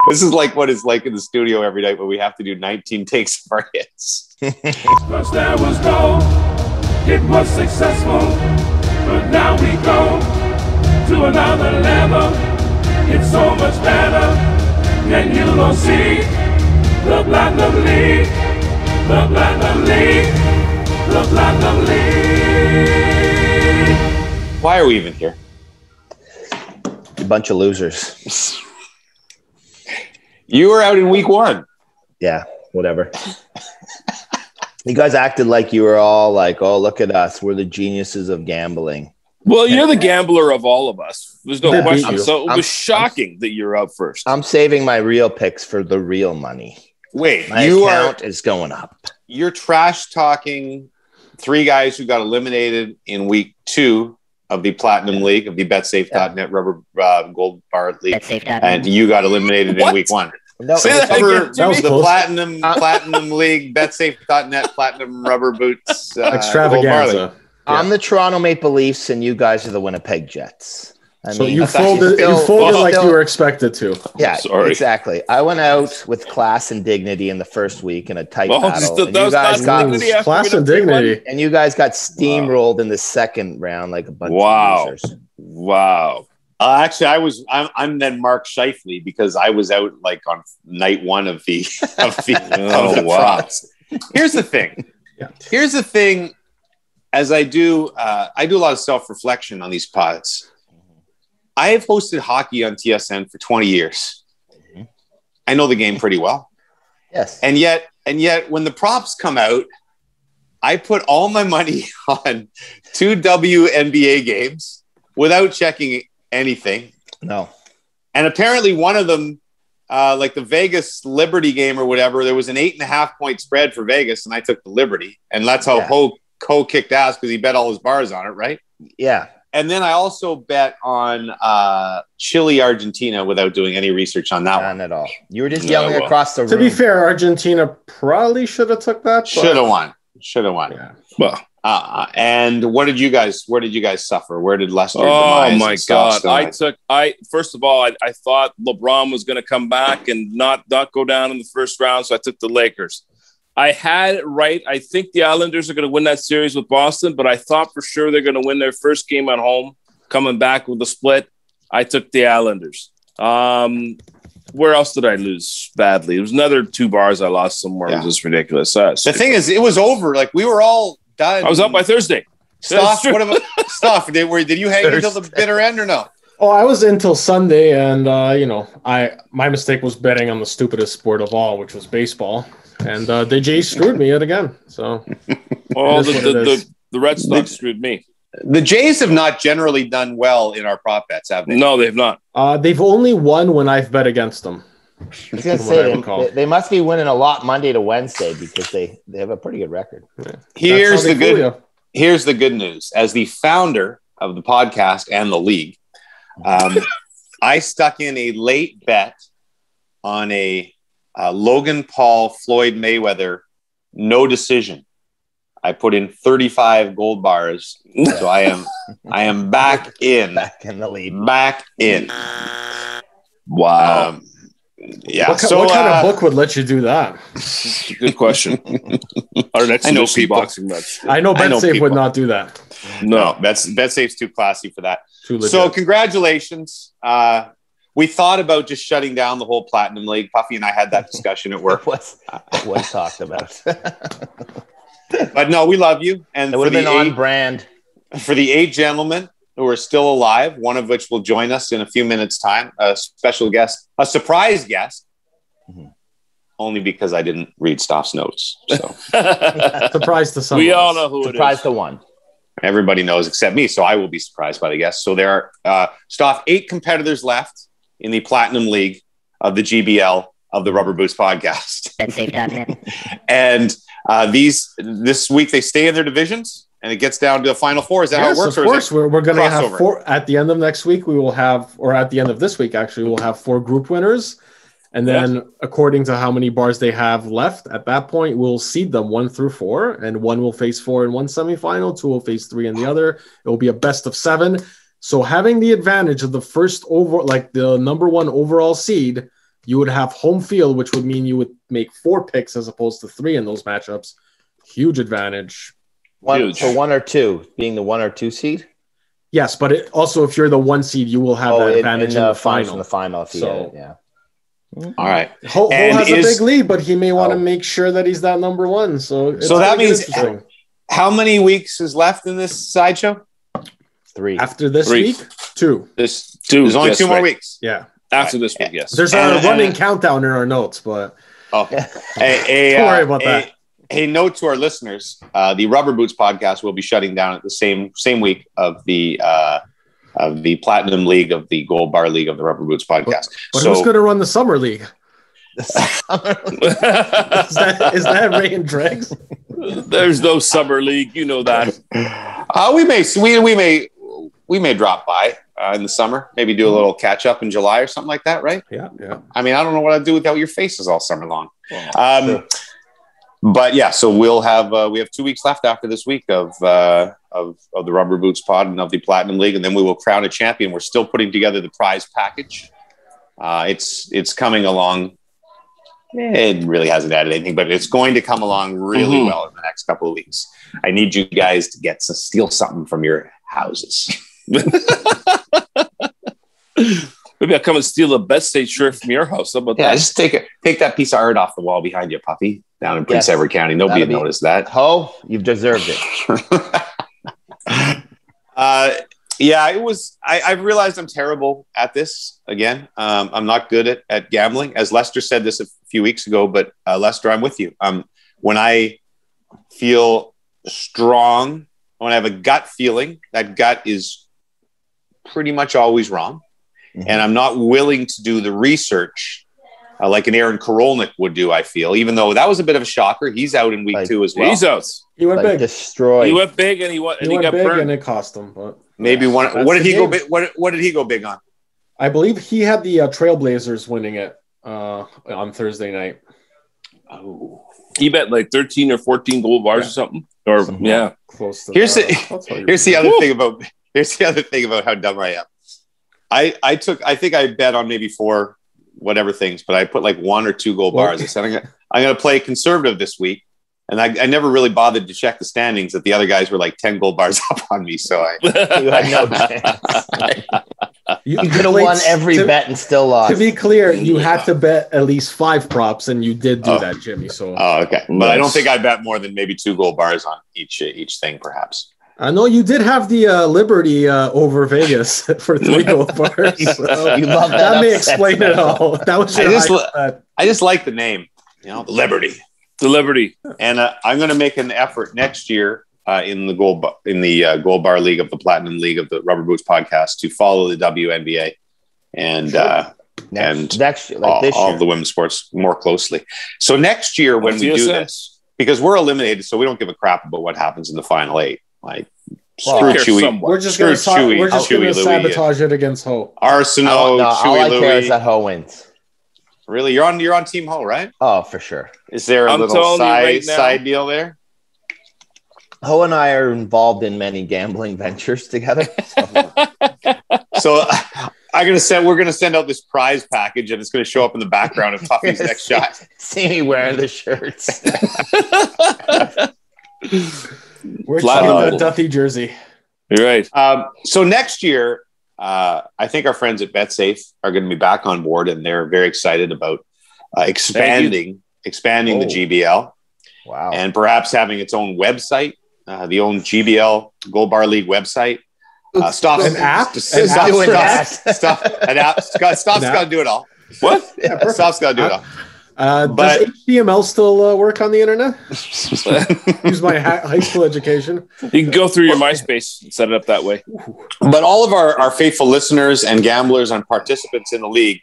This is like what it's like in the studio every night when we have to do 19 takes of our hits. First there was gold, it was successful, but now we go to another level. It's so much better, and you don't see the Platinum League, the Platinum League, the Platinum League. Why are we even here? A bunch of losers. You were out in week 1. Yeah, whatever. You guys acted like you were all like, oh, look at us. We're the geniuses of gambling. Well, you're the gambler of all of us. There's no question. So it was shocking that you're up first. I'm saving my real picks for the real money. Wait, my account is going up. You're trash talking 3 guys who got eliminated in week 2 of the Platinum League, of the BetSafe.net rubber gold bar league. And you got eliminated in week 1. No, that was the Platinum League, BetSafe.net, Platinum Rubber Boots. Extravaganza. I'm the Toronto Maple Leafs, and you guys are the Winnipeg Jets. So you folded like you were expected to. Yeah, exactly. I went out with class and dignity in the first week in a tight battle. And you guys got class and dignity. And you guys got steamrolled in the second round like a bunch of losers. Wow. Actually, I'm then Mark Scheifele because I was out like on night 1 of the props. Here's the thing. Here's the thing. As I do a lot of self-reflection on these pods. I have hosted hockey on TSN for 20 years. I know the game pretty well. Yes. And yet when the props come out, I put all my money on 2 WNBA games without checking anything. No. And apparently one of them, like the Vegas Liberty game or whatever, there was an 8.5 point spread for Vegas, and I took the Liberty. And that's how Ho kicked ass because he bet all his bars on it, right? Yeah. And then I also bet on Chile, Argentina without doing any research on that one. None at all. You were just yelling across the room. To be fair, Argentina probably should have took that. Should have won. Yeah. Well, and where did you guys suffer? Where did Leicester? Oh my God! First of all, I thought LeBron was going to come back and not go down in the first round, so I took the Lakers. I had it right. I think the Islanders are going to win that series with Boston, but I thought for sure they're going to win their first game at home, coming back with a split. I took the Islanders. Where else did I lose badly? There was another 2 bars I lost somewhere. It was just ridiculous. The thing is, it was over. Like, we were all done. I was up by Thursday. Stuff. What about stuff? Did you hang until the bitter end or no? Oh, I was in till Sunday, and my mistake was betting on the stupidest sport of all, which was baseball. And the Jays screwed me yet again. So, the Red Sox screwed me. The Jays have not generally done well in our prop bets, have they? No, they've not. They've only won when I've bet against them. I was going to say, they must be winning a lot Monday to Wednesday because they have a pretty good record. Yeah. Here's the good news. As the founder of the podcast and the league, I stuck in a late bet on a Logan Paul, Floyd Mayweather, no decision. I put in 35 gold bars, so I am back in the lead. Back in. Wow. Yeah. What kind of book would let you do that? Good question. Our next I know people. boxing match. I know BetSafe would not do that. No, BetSafe's too classy for that. So congratulations. We thought about just shutting down the whole Platinum League. Puffy and I had that discussion at work. It was talked about. But no, we love you. And it would have been on brand. For the 8 gentlemen who are still alive, one of which will join us in a few minutes' time, a special guest, a surprise guest, only because I didn't read Stoff's notes. So surprise to someone. We all know who surprise it is. To one. Everybody knows except me, so I will be surprised by the guests. So there are, Stoff, 8 competitors left in the Platinum League of the GBL of the Rubber Boots podcast. And this week they stay in their divisions and it gets down to a Final Four. Is that how it works? Of course, we're going to have 4 at the end of next week. We will have, or at the end of this week, actually, we'll have 4 group winners. And then according to how many bars they have left at that point, we'll seed them 1 through 4, and 1 will face 4 in one semifinal, 2 will face 3 in the other. It will be a best of 7. So having the advantage of the first the number 1 overall seed you would have home field, which would mean you would make 4 picks as opposed to 3 in those matchups. Huge advantage. For 1 or 2, being the 1 or 2 seed? Yes, but also if you're the 1 seed, you will have that advantage in the final. In the final, yeah. All right. Ho has a big lead, but he may want to make sure that he's that number 1. So that means how many weeks is left in this sideshow? 3. After this week, 2. There's only 2 more weeks. Yeah. After this week, yes. There's a running countdown in our notes, but don't worry about that. A note to our listeners: the Rubber Boots podcast will be shutting down at the same week of the Platinum League of the Gold Bar League of the Rubber Boots podcast. But who's going to run the Summer League? Is that Ray and Dregs? There's no Summer League, you know that. We may drop by in the summer, maybe do a little catch up in July or something like that, right? Yeah. I mean, I don't know what I'd do without your faces all summer long. Sure. But yeah, so we have 2 weeks left after this week of the Rubber Boots pod and of the Platinum League, and then we will crown a champion. We're still putting together the prize package. It's coming along. It really hasn't added anything, but it's going to come along really well in the next couple of weeks. I need you guys to steal something from your houses. Maybe I'll come and steal a Bet State shirt from your house. How about that? Just take that piece of art off the wall behind you, puppy, down in Prince Edward County. Nobody would notice that. Ho, you've deserved it. It was. I've realized I'm terrible at this again. I'm not good at gambling. As Lester said this a few weeks ago, but Lester, I'm with you. When I feel strong, when I have a gut feeling, that gut is pretty much always wrong. Mm-hmm. And I'm not willing to do the research like an Aaron Korolnik would do, I feel, even though that was a bit of a shocker. He's out in week 2 as well. He's out. He went big. Destroyed. He went big and he got big burned. And it cost him. But maybe one. What did he go big? What did he go big on? I believe he had the Trailblazers winning it on Thursday night. Oh, he bet like 13 or 14 gold bars or something. Or close to here's the other thing about how dumb I am. I think I bet on maybe 4 whatever things, but I put like 1 or 2 gold bars. I said I'm going to play conservative this week, and I never really bothered to check the standings. That the other guys were like 10 gold bars up on me, so you had no chance. You could have won every bet and still lost. To be clear, you had to bet at least 5 props, and you did do that, Jimmy. So okay, but I don't think I bet more than maybe 2 gold bars on each thing, perhaps. I know you did have the Liberty over Vegas for 3 gold bars. So you love that. That may explain it all. That was I just like the name, the Liberty. The Liberty. And I'm going to make an effort next year in the Gold Bar League of the Platinum League of the Rubber Boots podcast to follow the WNBA and next year, like all of the women's sports more closely. So next year when we do this, because we're eliminated, so we don't give a crap about what happens in the final 8. Like, screw Chewy. We're just going to sabotage it against Ho. Arsenal, Chewy all I Louis. care is that Ho wins. Really? You're on Team Ho, right? Oh, for sure. Is there a little side deal there? Ho and I are involved in many gambling ventures together. So we're gonna send out this prize package, and it's gonna show up in the background of Puffy's next shot. See me wearing the shirts. We're talking the Duffy jersey. You're right. So next year, I think our friends at BetSafe are going to be back on board, and they're very excited about expanding the GBL. Wow. And perhaps having its own website, the own GBL Gold Bar League website. An app? Stuff's got to do it all. What? Stuff's got to do it all. Does HTML still work on the internet? Use my high school education. You can go through your MySpace and set it up that way. But all of our faithful listeners and gamblers and participants in the league,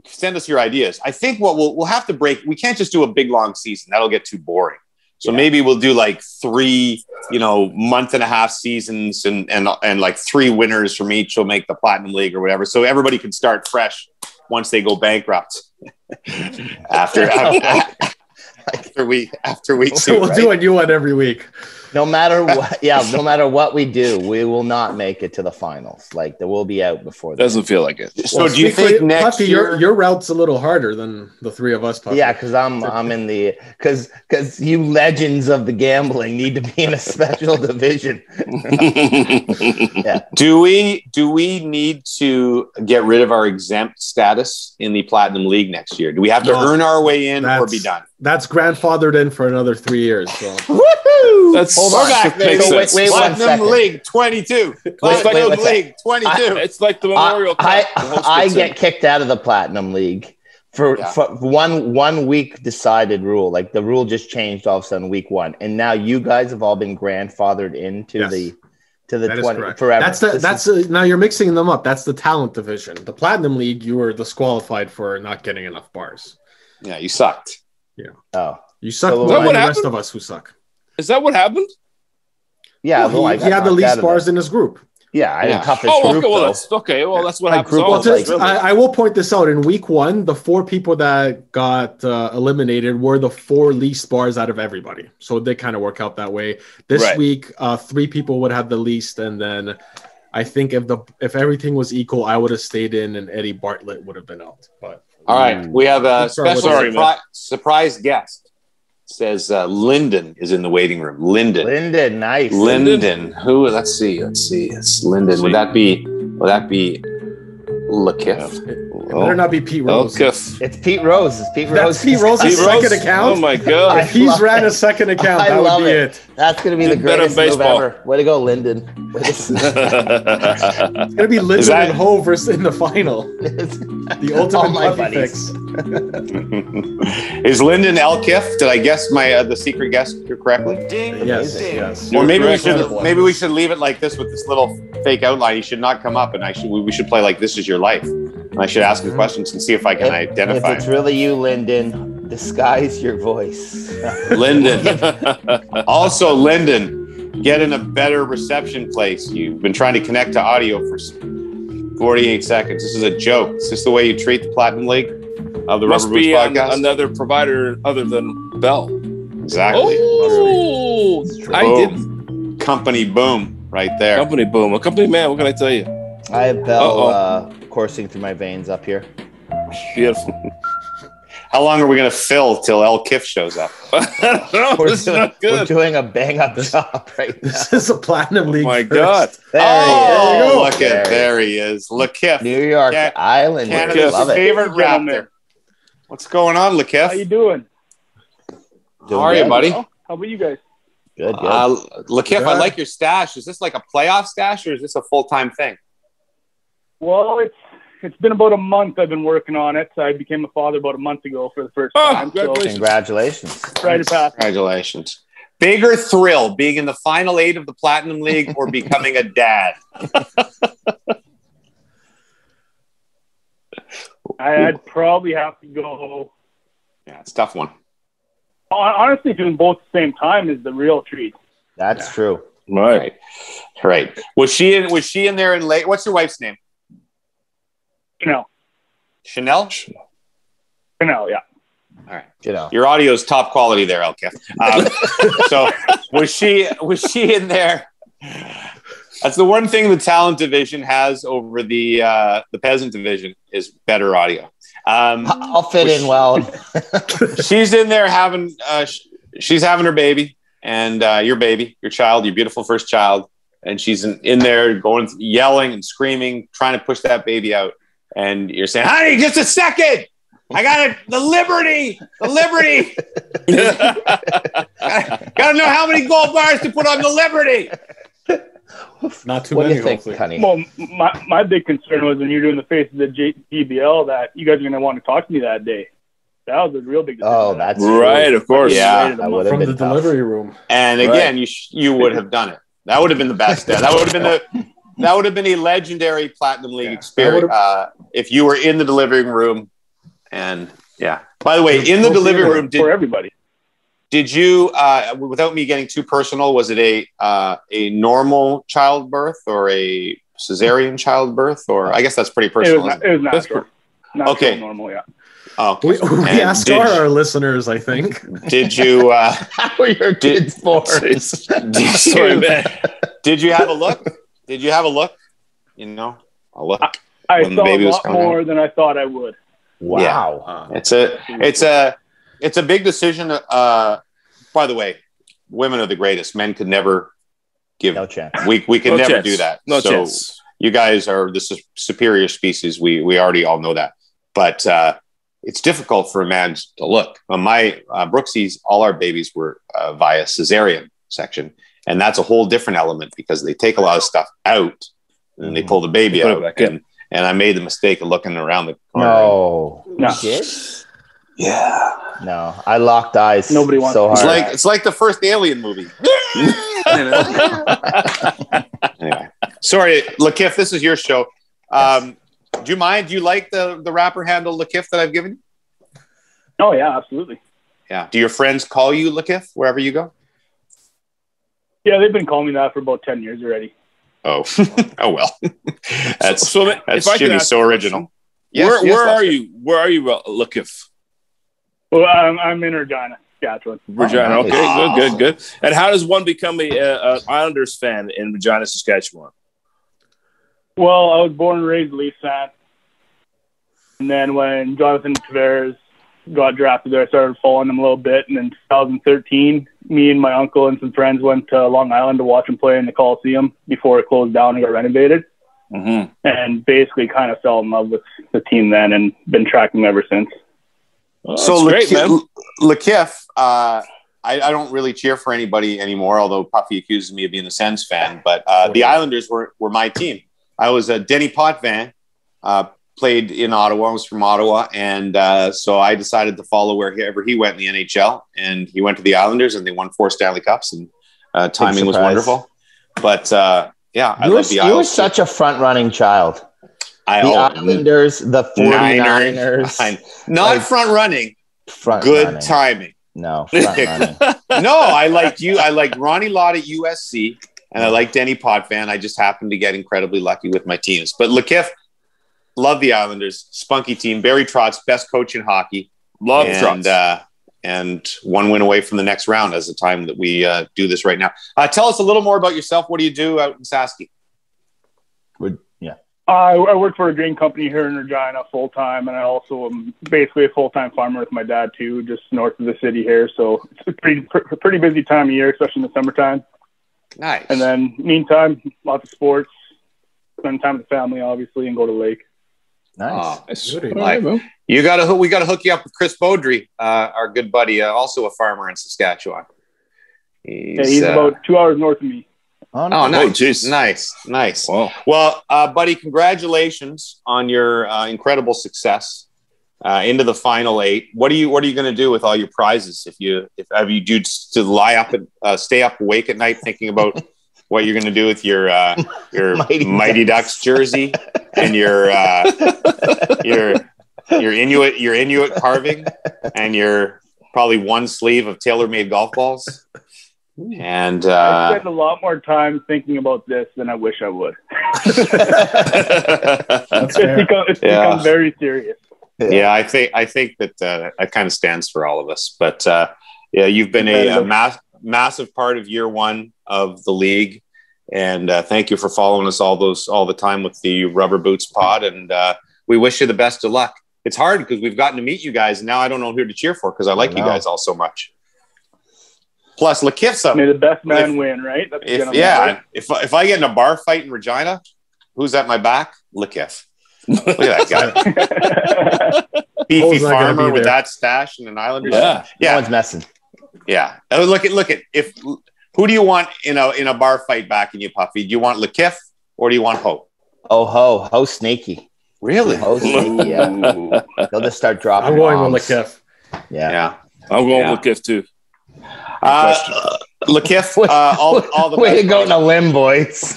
send us your ideas. I think what we'll have to break. We can't just do a big long season. That'll get too boring. So maybe we'll do like 3, month-and-a-half seasons and like 3 winners from each will make the Platinum League or whatever. So everybody can start fresh once they go bankrupt after week 2. So we'll do a new one every week. No matter what we do, we will not make it to the finals. Like, there will be out before that. Doesn't feel like it. So do you think next year your route's a little harder than the three of us, Puffy? Yeah, because I'm in the because you legends of the gambling need to be in a special division. Yeah. Do we need to get rid of our exempt status in the Platinum League next year? Do we have to earn our way in or be done? That's grandfathered in for another 3 years. So. Woohoo! That's back. Wait Platinum League 22. Platinum League 22. It's like the Memorial Cup. I get kicked out of the Platinum League for one week decided rule. Like, the rule just changed all of a sudden week 1, and now you guys have all been grandfathered into the 20 forever. Now you're mixing them up. That's the talent division. The Platinum League, you were disqualified for not getting enough bars. Yeah, you sucked. Yeah. Oh, you suck more than the rest of us who suck. Is that what happened? Yeah, he had the least bars in his group. Yeah, I had the toughest group. Well, that's what happens. I will point this out. In week 1, the 4 people that got eliminated were the 4 least bars out of everybody. So they kind of work out that way. This week, 3 people would have the least, and then I think if everything was equal, I would have stayed in, and Eddie Bartlett would have been out. But all right, we have a special surprise guest. It says Lyndon is in the waiting room. Lyndon, nice. Lyndon. Who? Let's see. It's Lyndon. Would that be LaKiff? It better not be Pete Rose. It's Pete Rose. That's Pete Rose's second account. Oh my god! If he's ran a second account, that would be it. That's going to be the greatest move ever. Way to go, Lyndon. It's going to be Lyndon and Hovers in the final. The ultimate puppy fix. Is Lyndon Elkiff? Did I guess the secret guest correctly? Yes. Or maybe we should leave it like this with this little fake outline. He should not come up, and we should play like This Is Your Life. And I should ask him questions and see if I can identify. If it's really you, Lyndon, disguise your voice. Lyndon. Also, Lyndon, get in a better reception place. You've been trying to connect to audio for 48 seconds. This is a joke. Is this the way you treat the Platinum League of the Must Rubber Boots podcast? Another provider other than Bell. Exactly. Oh, I did. Company boom right there. Company boom. A company man. What can I tell you? I have Bell coursing through my veins up here. Beautiful. How long are we going to fill till Elkiff shows up? I don't know. This is not good. We're doing a bang-up job right now. This is a Platinum League. Oh, my God. There he is. LaKiff. New York Island. Canada's favorite raptor. What's going on, LaKiff? How you doing? How are you, buddy? How about you guys? Good. LaKiff, I like your stash. Is this like a playoff stash or is this a full-time thing? Well, it's been about a month I've been working on it. I became a father about a month ago for the first time. Congratulations. Congratulations. Bigger thrill, being in the final 8 of the Platinum League or becoming a dad? I'd probably have to go. Yeah, it's a tough one. Honestly, doing both at the same time is the real treat. That's true. Right. Was she in there in late? What's your wife's name? Chanel, yeah. All right. Your audio is top quality there, Elke. So was she in there? That's the one thing the talent division has over the peasant division is better audio. I'll fit in well. She's in there she's having her baby and your child, your beautiful first child. And she's in there going, yelling and screaming, trying to push that baby out. And you're saying, honey, just a second. I got it. The Liberty. Got to know how many gold bars to put on the Liberty. Not too many. What do you think, honey? Well, my big concern was when you're doing the face of the GBL that you guys are going to want to talk to me that day. That was a real big decision. Oh, that's right. True. Of course. Yeah. From the delivery room. And again, you would have done it. That would have been the best. That would have been a legendary Platinum League experience if you were in the delivering room. And by the way, in the delivering room, for everybody. Did you, without me getting too personal, was it a normal childbirth or a cesarean childbirth? Or I guess that's pretty personal. It was natural. Okay. Normal, yeah. Oh, we asked our listeners, I think. Did you? How are your kids born? Did you have a look? Did you have a look? You know, a look. I saw a lot more than I thought I would. Wow. Yeah. It's a big decision. By the way, women are the greatest. Men could never give. No chance. We could No never chance. do that. No so chance. You guys are the superior species. We already all know that. But it's difficult for a man to look. My Brooksie's, all our babies were via cesarean section. And that's a whole different element because they take a lot of stuff out and they pull the baby out. And I made the mistake of looking around the corner. No. No. You did? Yeah. No. I locked eyes. Nobody wants so hard. It's like the first Alien movie. Anyway. Sorry, Lakif, this is your show. Yes. Do you mind? Do you like the rapper handle Lakif that I've given you? Oh, yeah, absolutely. Yeah. Do your friends call you Lakif wherever you go? Yeah, they've been calling me that for about 10 years already. Oh, oh well. That's if Jimmy, so original. Yes, where are you? Where are you, Lakif? Well, I'm in Regina, Saskatchewan. Regina. Okay, good. And how does one become a Islanders fan in Regina, Saskatchewan? Well, I was born and raised Leafs fan. And then when Jonathan Tavares got drafted there, I started following him a little bit. And in 2013, me and my uncle and some friends went to Long Island to watch him play in the Coliseum before it closed down and got renovated. Mm-hmm. And basically kind of fell in love with the team then and been tracking them ever since. Oh, so Lakif, I don't really cheer for anybody anymore, although Puffy accuses me of being a Sens fan. But the Islanders were my team. I was a Denny Potvin, played in Ottawa. I was from Ottawa. And so I decided to follow wherever he went in the NHL. And he went to the Islanders, and they won 4 Stanley Cups. And timing was wonderful. But, yeah, I love the Islanders. You were such a front-running child. The Islanders, the 49ers. Not front-running. Good timing. No, front-running. No, I liked you. I liked Ronnie Lott at USC. And I like Denny Potvin. I just happened to get incredibly lucky with my teams. But Lakif, love the Islanders. Spunky team. Barry Trotz, best coach in hockey. Love Trotz. And 1 win away from the next round as the time that we do this right now. Tell us a little more about yourself. What do you do out in Sasky? I work for a grain company here in Regina full-time, and I also am basically a full-time farmer with my dad, too, just north of the city here. So it's a pretty busy time of year, especially in the summertime. Nice. And then, meantime, lots of sports, spend time with the family, obviously, and go to the lake. Nice. We got to hook you up with Chris Beaudry, our good buddy, also a farmer in Saskatchewan. He's about 2 hours north of me. Oh, nice. Nice. Wow. Well, buddy, congratulations on your incredible success into the final 8. What are you going to do with all your prizes? Have you to lie up and stay up awake at night thinking about what you're going to do with your Mighty Ducks jersey and your Inuit carving and your probably one sleeve of tailor-made golf balls? And I spend a lot more time thinking about this than I wish I would. It's become very serious. Yeah, I think that that kind of stands for all of us. But yeah, you've been a massive part of year 1 of the league, and thank you for following us all the time with the Rubber Boots Pod. And we wish you the best of luck. It's hard because we've gotten to meet you guys, and now I don't know who to cheer for because I like you guys all so much. Plus, Lakif's up. May the best man win, right? If I get in a bar fight in Regina, who's at my back? Lakif. Look at that guy. Beefy farmer with that stash and an Islander. Yeah. No one's messing. Yeah. Look at who do you want in a bar fight backing you, Puffy? Do you want Lakif or do you want Ho? Oh, Ho sneaky. Really? Ho sneaky, yeah. They'll just start dropping. I'm going with Lakif. Yeah. I'm going with Lakif too. Lakif, all the way to go on a limb, boys.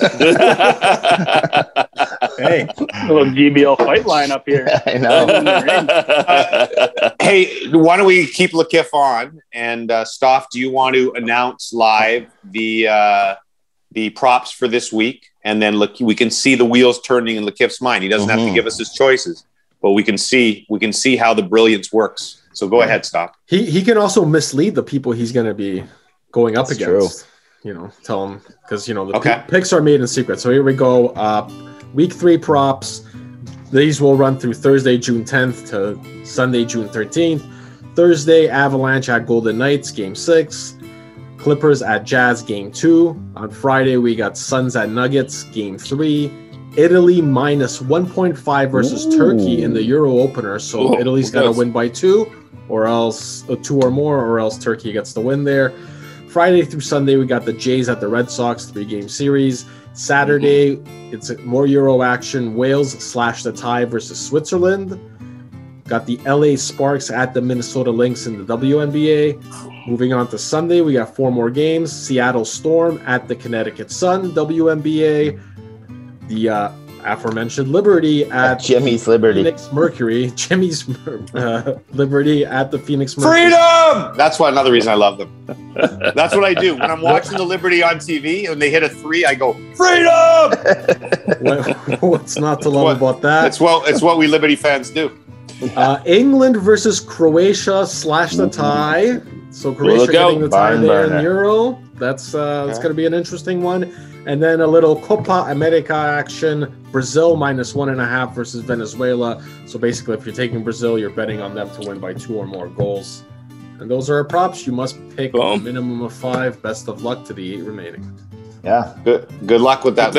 Hey, a little GBL fight line up here. I know. Hey, why don't we keep Lakif on? And Stoff, do you want to announce live the props for this week? And then we can see the wheels turning in Lakif's mind. He doesn't have to give us his choices, but we can see how the brilliance works. So go ahead, stop. He can also mislead the people he's going to be going up against. True. Tell him, because the picks are made in secret. So here we go. Week 3 props. These will run through Thursday, June 10th to Sunday, June 13th. Thursday, Avalanche at Golden Knights, Game 6. Clippers at Jazz, Game 2. On Friday, we got Suns at Nuggets, Game 3. Italy minus 1.5 versus Turkey in the Euro opener. So Italy's got to win by 2 or else 2 or more, or else Turkey gets the win there. Friday through Sunday, we got the Jays at the Red Sox, 3-game series. Saturday, it's more Euro action. Wales / the tie versus Switzerland. Got the LA Sparks at the Minnesota Lynx in the WNBA. Moving on to Sunday, we got 4 more games. Seattle Storm at the Connecticut Sun, WNBA. The aforementioned Liberty at Jimmy's Liberty. Phoenix Mercury. Jimmy's Liberty at the Phoenix Mercury. Freedom! That's another reason I love them. That's what I do. When I'm watching the Liberty on TV and they hit a 3, I go, freedom! What's not to love about that? It's what we Liberty fans do. England versus Croatia / the tie. So Croatia getting the tie there in Euro. That's going to be an interesting one. And then a little Copa America action. Brazil minus 1.5 versus Venezuela. So basically, if you're taking Brazil, you're betting on them to win by 2 or more goals. And those are our props. You must pick a minimum of 5. Best of luck to the 8 remaining. Yeah. Good luck with that.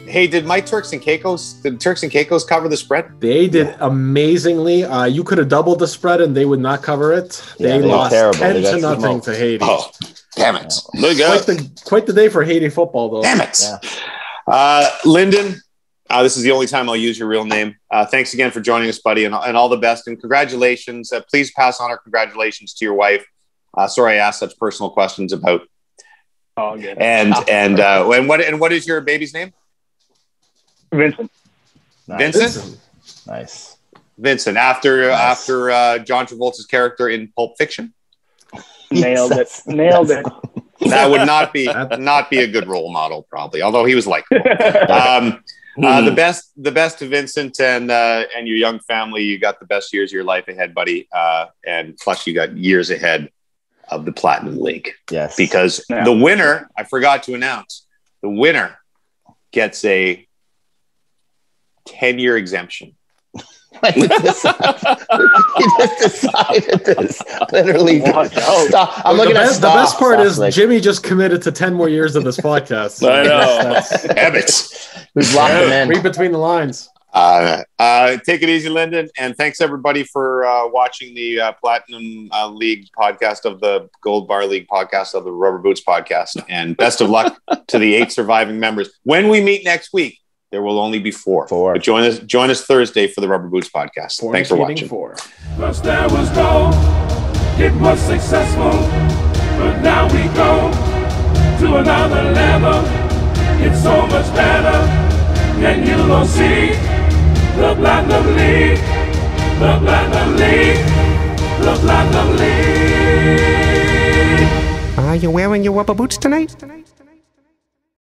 Hey, did Turks and Caicos cover the spread? They did amazingly. You could have doubled the spread and they would not cover it. They lost 10-0 to Haiti. Oh, damn it. Quite the day for Haiti football, though. Damn it. Yeah. Lyndon, this is the only time I'll use your real name. Thanks again for joining us, buddy, and all the best. And congratulations. Please pass on our congratulations to your wife. Sorry I asked such personal questions about. Oh, good. And what is your baby's name? Vincent. Vincent? Nice. Vincent, after John Travolta's character in Pulp Fiction. Nailed it. That would not be a good role model, probably. Although he was likable. The best to Vincent and your young family. You got the best years of your life ahead, buddy. And plus, you got years ahead of the Platinum League. Yes. Because the winner, I forgot to announce, the winner gets a 10-year exemption. He just decided this. Literally. Stop. I'm looking at the best part is Jimmy just committed to 10 more years of this podcast. So I know. Habits. We've locked him in. Read between the lines. Take it easy, Lyndon, and thanks everybody for watching the Platinum League podcast of the Gold Bar League podcast of the Rubber Boots podcast, and best of luck to the 8 surviving members. When we meet next week, there will only be 4. But join us Thursday for the Rubber Boots podcast. Thanks for watching. First there was gold, it was successful, but now we go to another level. It's so much better, and you will see. The Platinum League, the Platinum League, the Platinum League. Are you wearing your rubber boots tonight?